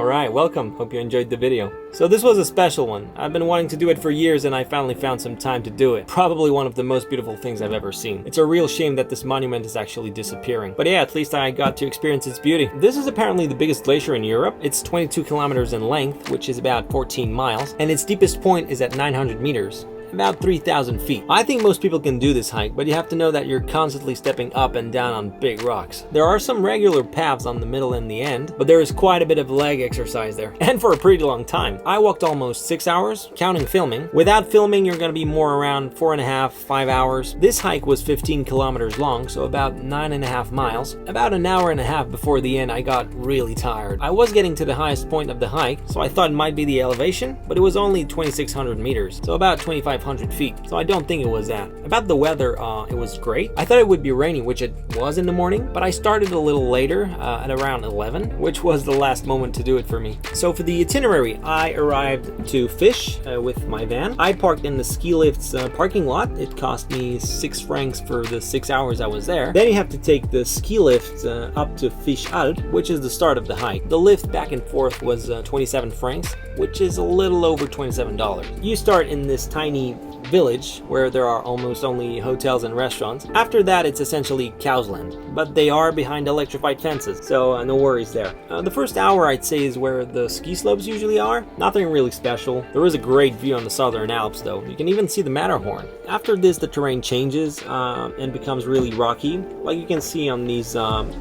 Alright, welcome. Hope you enjoyed the video. So this was a special one. I've been wanting to do it for years and I finally found some time to do it. Probably one of the most beautiful things I've ever seen. It's a real shame that this monument is actually disappearing. But yeah, at least I got to experience its beauty. This is apparently the biggest glacier in Europe. It's 22 kilometers in length, which is about 14 miles, and its deepest point is at 900 meters. About 3,000 feet. I think most people can do this hike, but you have to know that you're constantly stepping up and down on big rocks. There are some regular paths on the middle and the end, but there is quite a bit of leg exercise there, and for a pretty long time. I walked almost 6 hours, counting filming. Without filming, you're gonna be more around 4.5, 5 hours. This hike was 15 kilometers long, so about 9.5 miles. About an hour and a half before the end, I got really tired. I was getting to the highest point of the hike, so I thought it might be the elevation, but it was only 2,600 meters, so about 2,500 feet, so I don't think it was that. About the weather, it was great. I thought it would be rainy, which it was in the morning, but I started a little later, at around 11, which was the last moment to do it for me. So for the itinerary, I arrived to Fish with my van. I parked in the ski lift's parking lot. It cost me 6 francs for the 6 hours I was there. Then you have to take the ski lift up to Fish Alps, which is the start of the hike. The lift back and forth was 27 francs, which is a little over $27. You start in this tiny village where there are almost only hotels and restaurants. After that, it's essentially cow's land, but they are behind electrified fences, so no worries there. The first hour, I'd say, is where the ski slopes usually are. Nothing really special. There is a great view on the southern Alps though. You can even see the Matterhorn. After this, the terrain changes and becomes really rocky, like you can see on these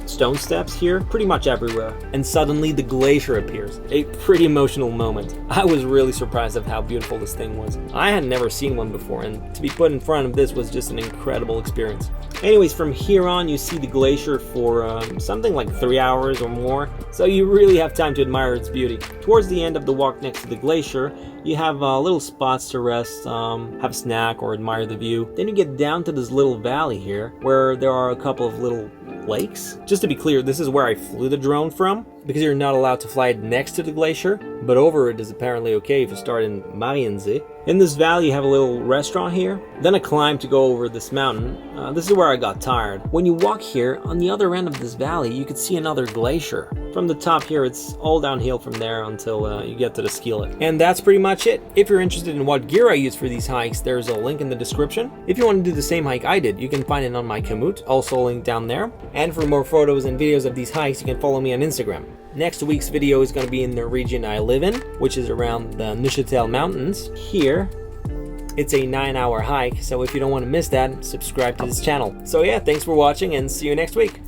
stone steps here, pretty much everywhere. And suddenly the glacier appears. A pretty emotional moment. I was really surprised of how beautiful this thing was. I had never seen one before, and to be put in front of this was just an incredible experience. Anyways, from here on you see the glacier for something like 3 hours or more, so you really have time to admire its beauty. Towards the end of the walk next to the glacier, you have little spots to rest, have a snack, or admire the view. Then you get down to this little valley here, where there are a couple of little lakes. Just to be clear, this is where I flew the drone from, because you're not allowed to fly it next to the glacier, but over it is apparently okay if you start in Mariensee. In this valley you have a little restaurant here, then a climb to go over this mountain. This is where I got tired. When you walk here, on the other end of this valley, you could see another glacier. From the top here, it's all downhill from there until you get to the ski lift. And that's pretty much it. If you're interested in what gear I use for these hikes, there's a link in the description. If you want to do the same hike I did, you can find it on my Komoot, also linked down there. And for more photos and videos of these hikes, you can follow me on Instagram. Next week's video is going to be in the region I live in, which is around the Neuchâtel Mountains. Here, it's a 9-hour hike, so if you don't want to miss that, subscribe to this channel. So yeah, thanks for watching and see you next week.